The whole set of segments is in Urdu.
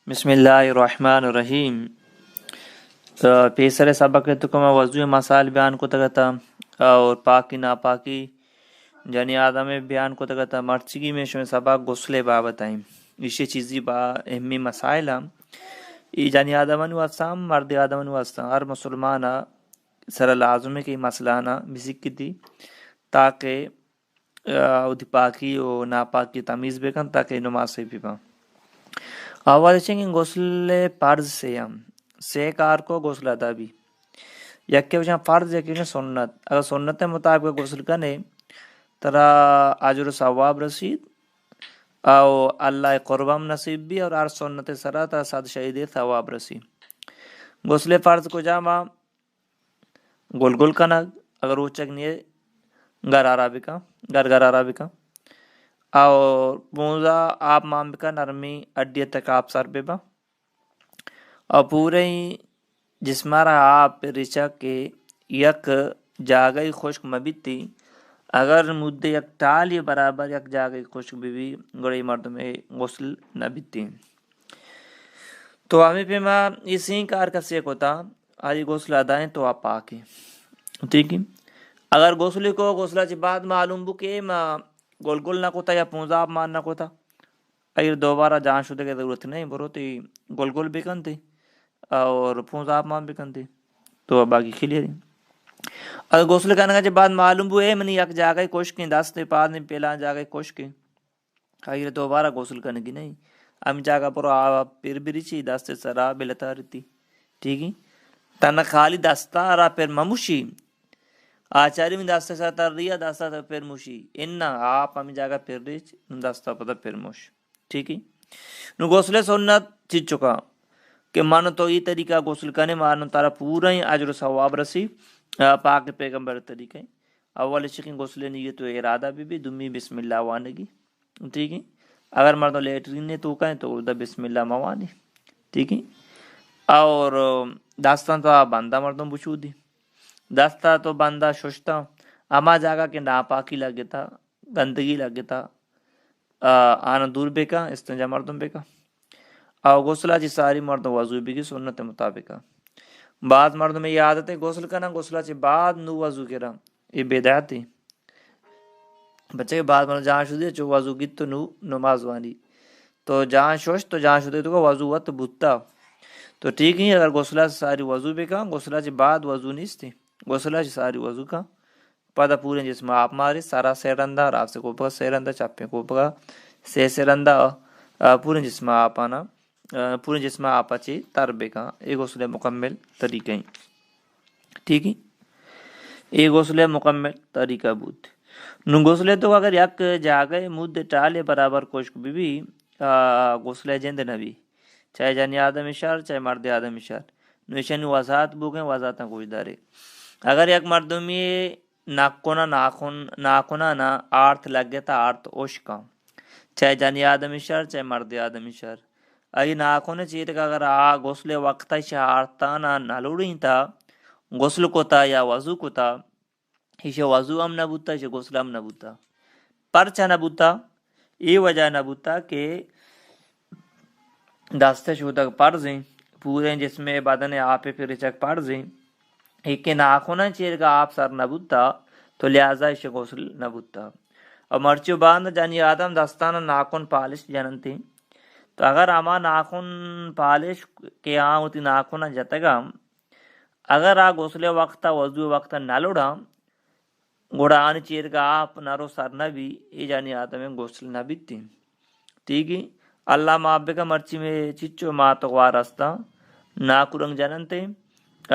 بسم اللہ الرحمن الرحیم. پیسر سبق تو کما وضو مسائل بیان کو تگتا اور پاکی ناپاکی جنی آدم بیان کو تگتا مرچگی میں شو سبق غسل بابت آئیں اسی چیزی با اہمی مسائل ای جنی آدم واسام مرد آدم واسام ہر مسلمان سر لازم کی مسئلہ بسکی تھی تاکہ ادی پاکی و ناپاکی تمیز بکن تاکہ نماز سے بھی پاں. اول چنگ غسل فرض سے کار کو غسل ادا بھی یک کے وجہ فرض یقین سنت اگر سنت مطابق غسل کرنے ترا اجر و ثواب رسید او اللہ قربم نصیب بھی اور ہر سنت سرا تا صد شہید ثواب رسی. غسل فرض کو جامع گل کنگ اگر وہ چکنی گرارا بکا اور پونزا آپ مام بکا نرمی اڈی تک آپ سر بے با اور پورے جسمارا آپ رچا کے یک جاگئی خشک مبیتی اگر مدے یک ٹالی برابر یک جاگئی خشک بھی گڑی مرد میں غسل نہ بیتی. تو ہمیں پہ ماں اسی کار کا سیک ہوتا آج غسل ادائیں تو آپ پاکیں ٹھیک ہے. اگر غسل کو غسلہ چی بعد معلوم بو کہ ماں گل نہ کوتا یا پونزا آپ مان نہ کوتا اگر دوبارہ جان شدے کی ضرورت نہیں برو تی گل بکن تی اور پونزا آپ مان بکن تی تو باقی کھلی رہی. اگر غسل کرنے کے بعد معلوم بو منی یک جاگئی کوشکیں دست پاد نے پہلا جاگئی کوشکیں اگر دوبارہ غسل کرنے کی نہیں ہم جاگا پرو آپ پھر بھی رچی دست سرا بلتا رہتی ٹھیک ہے. تنہ خالی دستا را پھر مموشی آچاری میں دستا سا تر ریا دستا تا پھر موشی اننا آپ ہمیں جاگا پھر ریچ دستا پتا پھر موش ٹھیک ہے. نو غسل سنت چیز چکا کہ مانو تو یہ طریقہ غسل کرنے مانو تارا پورا ہی عجر و ثواب رسی پاک پیغمبر طریقہ. اول شکن غسل نیت و ارادہ بھی دمی بسم اللہ وانگی ٹھیک ہے. اگر مردوں لیٹرین نے تو کہیں تو اردہ بسم اللہ موانی ٹھیک ہے. اور داستان تو بندہ مردوں بچو دی دستا تو بندہ ششتا اما جاگا کہ ناپاکی لگے تھا گندگی لگے تھا آنا دور بے کا استنجا مردم بے کا اور غسلہ چی ساری مردوں وضو بھی کی سنت مطابق. بعض مردوں میں یہ عادت ہے غسل کرنا غسلہ چی بعد نو وضو کرا یہ بدعت ہے. بچے کے بعد مردوں جہاں شدی چو وضو کی تو نو نماز وانی تو جہاں شوش تو جہاں شدی تو وضو وقت بھتا تو ٹھیک ہی. اگر غسلہ ساری وضو بے کا غسلہ چی بعد وضو نہیں تھی غسلہ چی ساری وضو کا پدا پورے جسم آپ مارے سارا سیرندہ راف سے کوپا سیرندہ چپے کوپا سیرندہ پورے جسم آپ آنا پورے جسم آپ اچھی تربے کا ایک غسل مکمل طریقہ ہی ٹھیک ہے. ایک غسل مکمل طریقہ بود نو غسل تو اگر یک جاگئے مد ٹالے برابر کوشک بھی غسل جند نبی چاہے جانی آدم اشار چاہے مرد آدم اشار نوشن وضاحت بوگیں وضاحت کچھ دارے. اگر یک مردمی ناکونا نا آرت لگ گیا تھا آرت اوشکا چاہے جانی آدم اشار چاہے مرد آدم اشار ای ناکونا چیئے کہ اگر غسل وقتا شا آرتانا نلوڑی تھا غسل کو تا یا وضو کو تا اسے وضو ہم نبوتا اسے غسل ہم نبوتا پرچا نبوتا یہ وجہ نبوتا کہ دستے شودک پرزیں پورے جس میں بدن آپ پھر چک پرزیں ایک ناخونا چیر کا آپ سر نبوتا تو لہذا اسے غسل نبوتا. اور مرچو باندھ جانی آدم دستانا ناخن پالش جننتی تو اگر اما ناخن پالش کے ہاں ہوتی ناخونا جتگا اگر غسل وقتا وضو وقتا نلوڑا گوڑا آن چیر کا آپ نارو سر نبی ای جانی آدم غسل نبیتی ٹھیک ہے. اللہ معابے کا مرچی میں چچو ماتغوار رستا ناکورنگ جننتے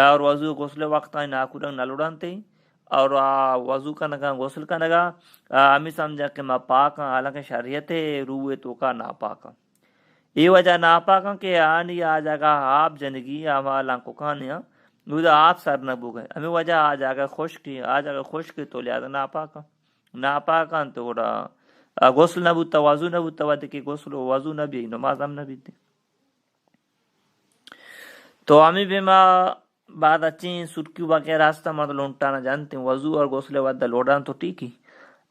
اور وضو غسل وقتا ناکورنگ نلوڑانتے اور وضو کا نگا غسل کا نگا ہمیں سمجھا کہ ما پاکا حالانکہ شریعت روئے تو کا ناپاکا یہ وجہ ناپاکا کہ آنی آ جاگا آپ جنگی آمالا کو کھانیا نودا آپ سر نبو گئے ہمیں وجہ آ جاگا خشکی تو لہذا ناپاکا تو گوڑا غسل نبوتا وضو نبوتا ودی کہ غسل وضو نبی نماز ہم نبی تھی. تو ہمیں بھی ماں بعد اچھی سرکی وغیرہ راستہ مطلب لونٹانا جانتے ہیں وضو اور غسل ودہ لوڑان تو ٹھیک ہی.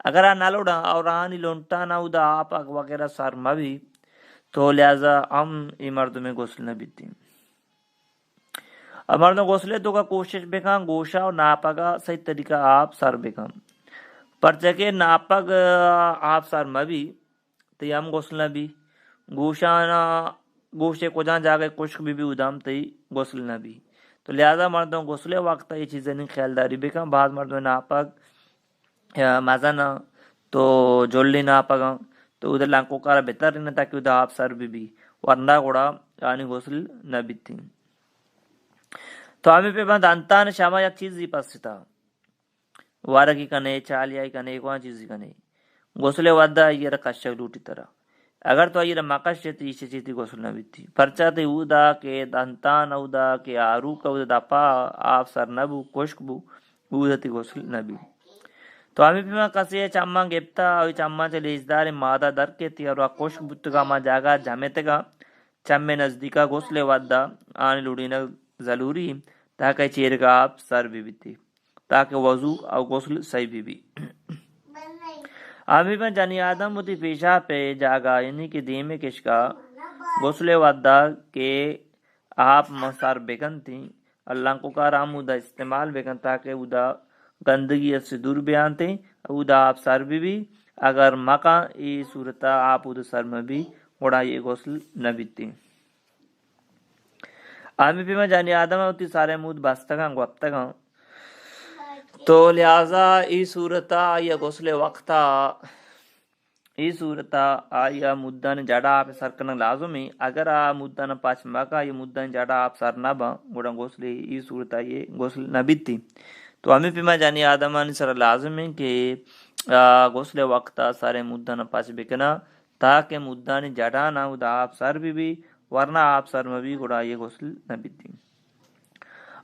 اگر نہ لوڑا اور آنی لونٹانا ادا آپ وغیرہ سر مبی تو لہذا ہم ای مردوں میں غسل نہ بیتی. اب مردوں غسلے تو کا کوشش بکن گوشہ اور ناپگا صحیح طریقہ آپ سر بکن پرچہ کے ناپگ آپ سر مبی تی ہم غسل نہ بھی گوشہ گوشے کو جہاں جاگے خشک بھی ادام تی غسل نہ بھی. تو لہذا مردوں غسلے وقت یہ چیزیں نہیں خیالداری بکن. بعض مردوں ناپگ مزہ نہ تو جولی ناپگا تو ادھر لانکو کارا بہتر رہنا تاکہ ادھر آپ سر بھی ورنہ گوڑا یعنی غسل نہ بیتی. تو ہمیں پہ بند انتان شامہ یک چیز ہی پس تھا وارہ کی کنے چالیائی کنے ایک وہاں چیز ہی کنے غسلے ودا یہ رکشک لوٹی طرح اگر تو یہ مکش چیتی اسے چیتی غسل نہ بیتی پرچہ تے اودا کے دانتان اودا کے آرو کا اودا دپا آپ سر نہ بو خشک بو اودا تی غسل نہ بھی. تو ہمیں پہ کسی چاما گپتا اور چاما چے لیزدار مادہ در کے تی اور خشک بتگا ما جاگا جامے گا چمے نزدیکا غسلے ودا آنے لوڑی نہ ضروری تاکہ چیر کا آپ سر بھی بیتی تاکہ وضو اور غسل صحیح بھی. ہمیں پہ جانی آدم ہوتی پیشہ پہ جاگا یعنی کہ دیمے کش کا غسلے ودا کے آپ مسار بکن تھی اللہ کو کا رام ادا استعمال بکن تاکہ ادا گندگی سے دور بیان تھی ادا آپ سر بھی اگر مکا ای صورتا آپ ادا سر میں بھی اڑا یہ غسل نہ بیتی. آمی پہ جانی آدم ہوتی سارے مود بستگاں گوپتگاں تو لہذا ای صورتا یا غسل وقتا ای صورتا آیا مدن جڑا آپ سر کرنا لازمی اگر آ مدن پاچ مکا یہ مدن جڑا آپ سر نہ با گوڑا غسل ای صورتا یہ غسل نہ بیتی. تو ہمیں پہ جانی آدمانی سر لازم ہے کہ غسل وقتا سارے مدن پاچ بکنا تاکہ مدن جڑا نہ ادا آپ سر بھی ورنہ آپ سر میں بھی گوڑا یہ غسل نہ بیتی.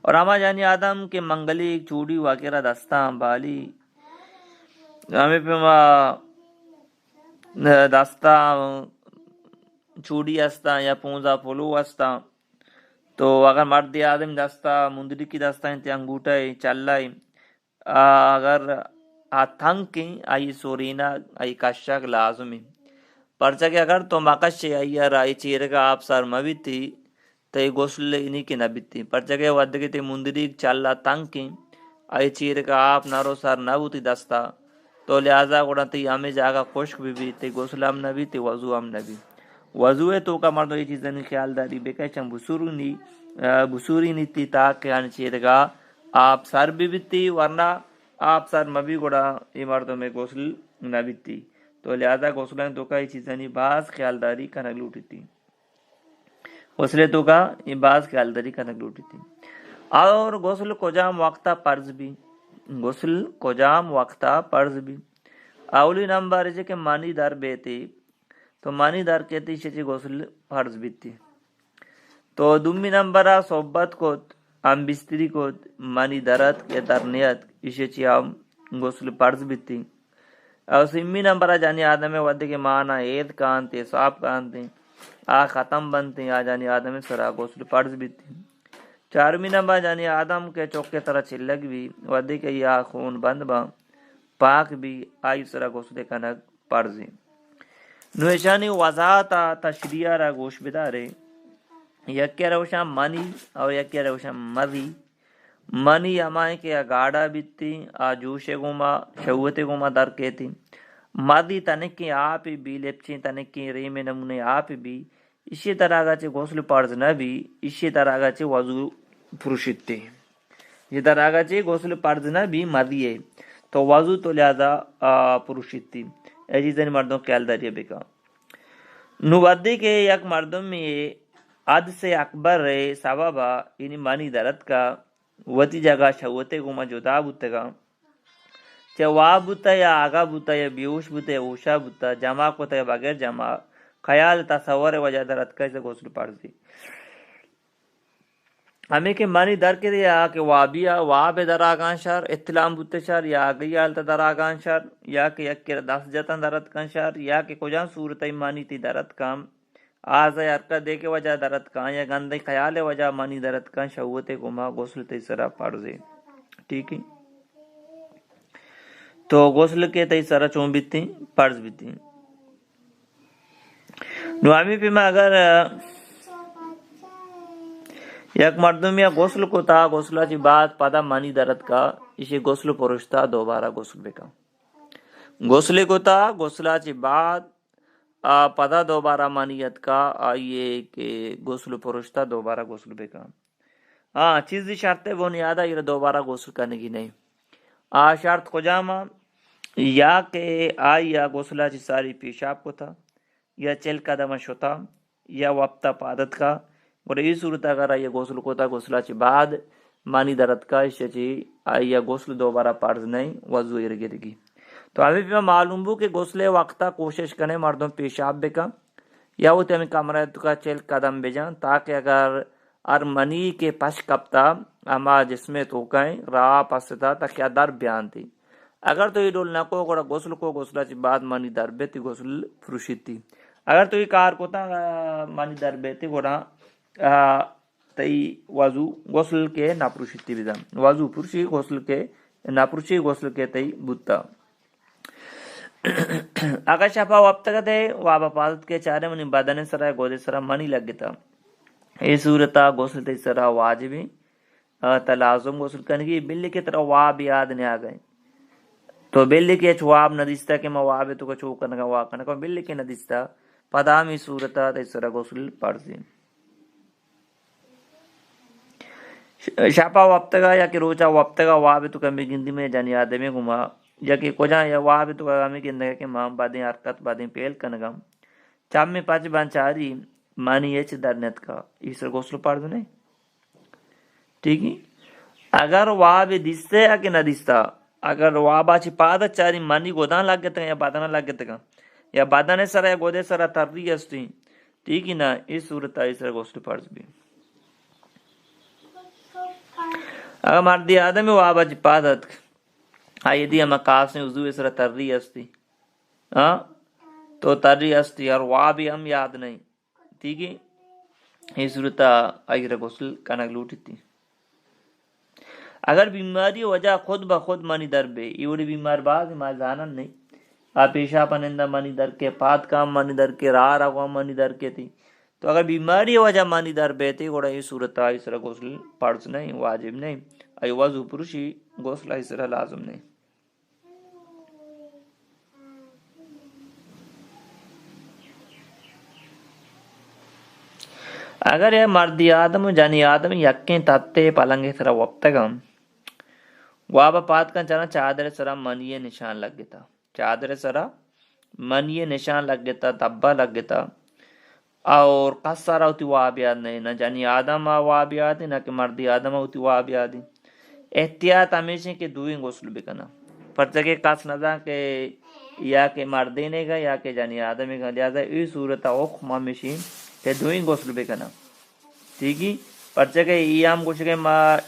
اور ہما جانی آدم کے منگلی چوڑی وغیرہ دستاں بالی ہمیں پہ دستا چوڑی استا یا پونزا پھولو استا تو اگر مرد آدم دستا مندری کی دستا انتی انگوٹا چلا اگر تھنگ کی آئی سورینا آئی کشک لازمی پرچہ کہ اگر تو مکش آئی رائی چیرگا آپ سر موی تھی تے غسل انہی کے نہ بیتی پرچہ کہ ود کے تے مندری چلا تنگ کی آئی چیرگا آپ نارو سر نہ بوتی دستا تو لہذا گوڑا تی ہمیں جاگا خشک بھی تے غسل ہم نہ بھی تے وضو ہم نہ بھی. وضو ہے تو کا مردوں یہ چیزیں نہیں خیال داری بے چم بسوری نہیں تھی تاکہ آنے چیرگا آپ سر بھی بیتی ورنہ آپ سر میں بھی گوڑا یہ مردوں میں غسل نہ بیتی. تو لہذا غسلیں تو کا یہ چیزیں نہیں باز خیال داری کنک لوٹی تھی غسلے تو کا یہ باز خیال داری کنک لوٹی تھی. اور غسل کو جام وقتا فرض بھی غسل کو جام وقتا فرض بھی اولی نمبر ہے کہ مانی در بیتی تو مانی در کہتی شچی غسل فرض بیتی. تو دومی نمبر صحبت کو ہم بستری کو مانی درت یا درنیت اسے چی ہم غسل فرض بیتی. اور سمی نمبر جانی آدم ود کے معنی عید کانتے صاحب کانتے آ ختم بنتے آ جانی آدم سرا غسل فرض بیتی. چارمی نمبر جانی آدم کے چوکے طرح چلگ بھی ود کے یا خون بند با پاک بھی آئی سرا غسل کنک فرض. نوشانی وضاحت تشریح را گوش بدارے یکی روشن منی اور یکی روشن مذی. منی ہمائیں کہ گاڑا بیتی آ جوشے گوما شوتے گوما در کہتی مذی تنکی آپ بھی لپچیں تنکی ریم نمونے آپ بھی اسی طرح کا چھے غسل فرض نہ بھی اسی طرح کا چھے وضو پرشتے یہ طرح کا چھے غسل فرض نہ بھی مذی ہے تو وضو تو لہذا پرشتی اے چیزیں مردوں خیال داری بکا. نوادی کے یک مردم میں عد سے اکبر ہے سببا یعنی مانی درد کا وتی جگہ شوتے گما جدا بوتگا چاہے واب بوتا یا آگا بوتا یا بیوش بوتا یا اوشا بوتا جمع کوتا یا بغیر جمع خیال تصور وجہ درد کا اسے غسل فرض دی. ہمیں کہ مانی در کے دیا کہ وابیا واب در آگان شر اطلاع بوتے شر یا آگئی آلتا در آگان شر یا کہ یک دس جتن درد کن شر یا کہ کجان صورتی مانی تی درد کام آزا ارکا دے کے وجہ درد کان یا گندی خیال وجہ مانی درد کان شوتے گما غسل تیسرا فرض ہے. ٹھیک ہے تو غسل کے تیسرا چون بیتی فرض بیتی. نو ہمیں پہ میں اگر یک مردم یا غسل کو تا غسلہ چی بعد پدا منی درد کا اسے غسل پرشتا دوبارہ غسل بکا غسل کو تا غسلہ چی بعد پدا دوبارہ منیت کا آئیے کہ غسل پرشتا دوبارہ غسل بکا ہاں چیزی شرط ہے وہ نیادہ یہ دوبارہ غسل کرنے کی نہیں شرط خجامہ یا کہ آئی یا غسلہ چی ساری پیشاب کو تھا یا چل قدم شتا یا وقتا پادت کا اور یہ صورت اگر آئی غسل کو تھا غسلہ چی بعد مانی درد کا اس چی آئی یا غسل دوبارہ پارز نہیں وضو ارگرگی تو ابھی بھی معلوم ہو کہ غسل وقتا کوشش کریں مردوں پیشاب بکا یا وہ تمہیں کمرہ کا چل قدم بجان تاکہ اگر ارمنی کے پش کپتا اما جس میں تو کہیں راہ پستا تک یا در بیان تھی اگر تو یہ ڈول نہ کو غسل کو غسلہ چی بعد مانی در بیتی غسل فروشید تھی اگر تو یہ کار کو تا مانی در بیتی گوڑا تی وضو غسل کے ناپروشید تھی بیدم وضو پرشی غسل کے ناپروشی غسل کے تی بودتا اگر شفا وابتگت ہے وابا پادت کے چارے منی بدن سرا گودے سرا منی لگتا یہ صورتا غسل تی سرا واجبی تلازم غسل کرنے کی بلی کی طرح واب یاد نہیں آگئے تو بلی کے چواب ندیستا کہ میں واب تو کچھ کرنے کا واب کرنے کا بلی کے ندیستا پدامی صورتا تی سرا غسل پڑھتی شاپا وابتگا یا کہ روچا وابتگا واب تو کمی گندی میں جانی آدمی گما یا کہ کجا یا واب تو کمی گندگا کہ ماں بادیں حرکت بادیں پیل کنگا چام میں پاچ بانچاری مانی ایچ درنت کا اس سے غسل پڑھ دو نہیں ٹھیک ہے اگر واب دیستے یا کہ نہ دیستا اگر وابا چی پادا چاری مانی گودان لگ گتا یا بادانا لگ گتا یا بادانے سرا یا گودے سرا تردی استی ٹھیک ہے نا اس صورت اس سے غسل پڑھ بھی اگر مردی آدمی وابا چی پادت آئی دی اما کاس نے وضو سرا تردی استی تو تردی استی اور وابی ہم یاد نہیں ٹھیک ہے یہ صورت آئی غسل کنک لوٹی تھی اگر بیماری وجہ خود بخود منی در بے یہ بیمار باز ما جانن نہیں آپ پیشا پنندہ منی در کے پات کام منی در کے راہ رہا منی در کے تھی تو اگر بیماری وجہ منی در بے تھی گوڑا یہ صورت آئی سرا غسل پڑھ نہیں واجب نہیں آئی وضو پرشی غسل آئی سرا لازم نہیں اگر یہ مردی آدم جانی آدم یکیں تاتے پلنگے سرا وقتگم وابا پات کا چانا چادر سرا منی نشان لگ گتا چادر سرا منی نشان لگ گتا تبا لگ گتا اور قص سارا ہوتی واب یاد نہیں نہ جانی آدم واب یاد نہ کہ مردی آدم ہوتی واب یاد احتیاط ہمیشہ کہ دوئیں غسل بکنا پرچہ کے قص نہ کہ یا کہ مردی نے گا یا کہ جانی آدم گا لہذا ای صورت اوخ ہمیشہ کہ دوئیں غسل بکنا ٹھیک ہے پرچہ کہ ایام کچھ کہ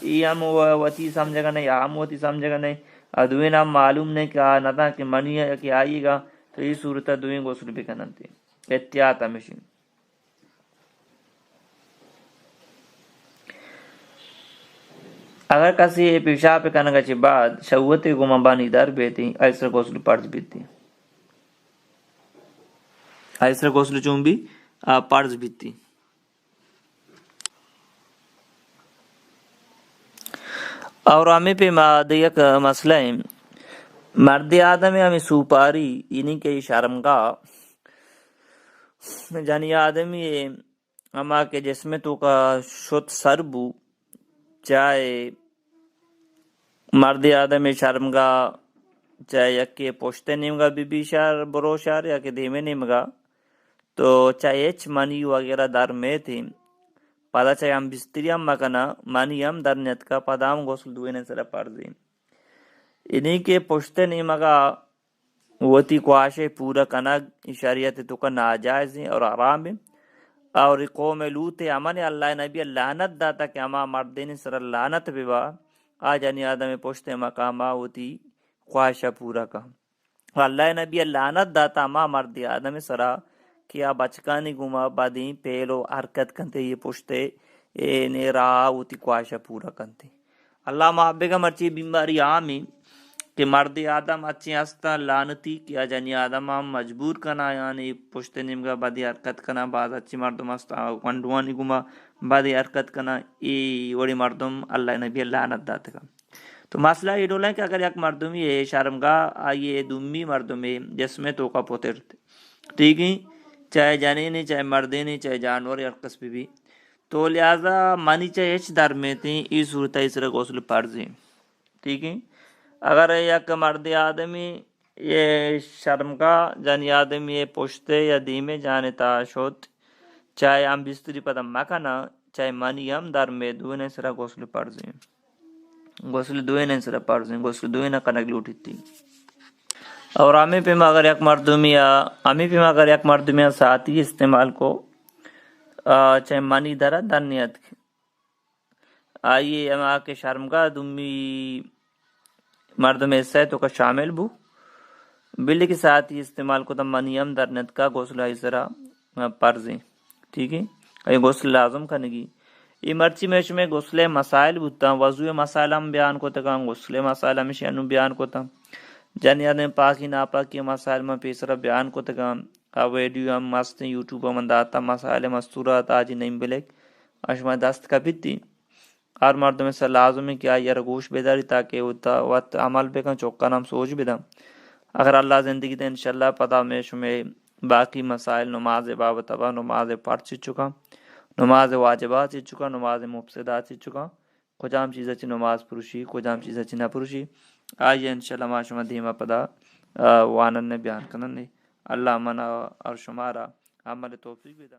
ایام وتی سمجھے گا نہیں عام وتی سمجھے گا نہیں دوئیں نام معلوم نہیں کہ نہ تھا کہ منی ہے کہ آئیے گا تو یہ صورت دوئیں غسل بکنا تھی احتیاط ہمیشہ اگر کسی پیشاب کرنے کا بعد شہوت گما بانی در بیتی ایسر غسل پڑھ بیتی ایسر غسل چون بھی پڑھ بیتی اور ہمیں پہ یک مسئلہ ہے مرد آدم ہمیں سوپاری انہی کے شرمگاہ جانی آدمی اما کے جسم تو کا شد سربو چاہے مرد آدم شرمگاہ چاہے یک کے پوشتے نیمگا بی بی شار برو شار یا کہ دیمے نیمگا تو چاہے اچ منی وغیرہ در میں تھی پدا چاہے ہم بستری ہم مکنا منی ہم در نیت کا پدا ہم غسل دوئے سر پڑھ دیں انہی کے پوشتے نیمگا وتی کواشے پورا کنگ شریعت تو کا ناجائز ہیں اور حرام ہیں اور قوم لوت امن اللہ نبی لعنت داتا کہ اما مردین سر لعنت بیوا آجانی آدم پوشتے مقامہ ہوتی خواہشہ پورا کا اللہ نبی لعنت داتا اما مرد آدم سرا کیا بچکانی گما بادیں پیلو حرکت کنتے یہ پوشتے نے راہ ہوتی خواہشہ پورا کنتے اللہ محبے کا مرچی بیماری عامی کہ مرد آدم اچھی ہستا لانتی کیا جنی آدم ہم مجبور کنا یعنی پشت نمگا بدی حرکت کنا بعض اچھی مردم ہستا ونڈوانی گما بدی حرکت کنا ای وڑی مردم اللہ نبی لعنت دات کا. تو مسئلہ یہ ڈولا ہے کہ اگر یک مردمی ہے شرمگاہ آئیے دومی مردم ہے جس میں تو کا پوتر ٹھیک ہے چاہے جنینی چاہے مردینی چاہے جانور یا قسم بھی تو لہذا منی چاہے ہچ در میں تھیں ای صورت اسرا غسل فرض ہے. ٹھیک ہے اگر یک مرد آدمی یہ شرمگاہ جانی آدمی یہ پشتے یا دیمے جانے تا شد چاہے ہم بستری پدم مکنا چاہے منی ہم در میں دونے سرا غسل فرض ہے. غسل دونے سرا فرض ہے غسل دونے کنک لوٹی تھی. اور ہمیں پہ اگر یک مردمی ساتھی استعمال کو چاہے منی درا دنیت آئیے ہم آ کے شرمگاہ دمی مردم حصہ تو کا شامل بو بلی کے ساتھ ہی استعمال کو تم منی ہم درنت کا غسل اسرا فرض ہے. ٹھیک ہے یہ غسل لازم کنگی یہ مرچی میں میں غسل مسائل بوتا وضو مسائل ہم بیان کو تکا غسل مسائل ہم شنو بیان کو تا جن یاد پاکی ناپاکی مسائل میں پیسرا بیان کو تکا ویڈیو ہم مست یوٹیوب میں داتا مسائل مستورات آج نہیں بلک اشما دست کا بیتی ہر مرد میں سے لازم ہے کیا یہ رگوش بیداری تاکہ ہوتا وقت عمل پہ کن چوکا نام سوچ بھی دا اگر اللہ زندگی دے انشاءاللہ پتا میں شمیں باقی مسائل نماز بابت ابا نماز پڑھ چکا نماز واجبات چکا نماز مفسدات چکا کجام چیز اچھی نماز پروشی کجام چیز اچھی نہ پروشی آئیے انشاءاللہ ما شما دیما پدا وانن نے بیان کنن اللہ منا اور شمارا عمل توفیق بھی دا.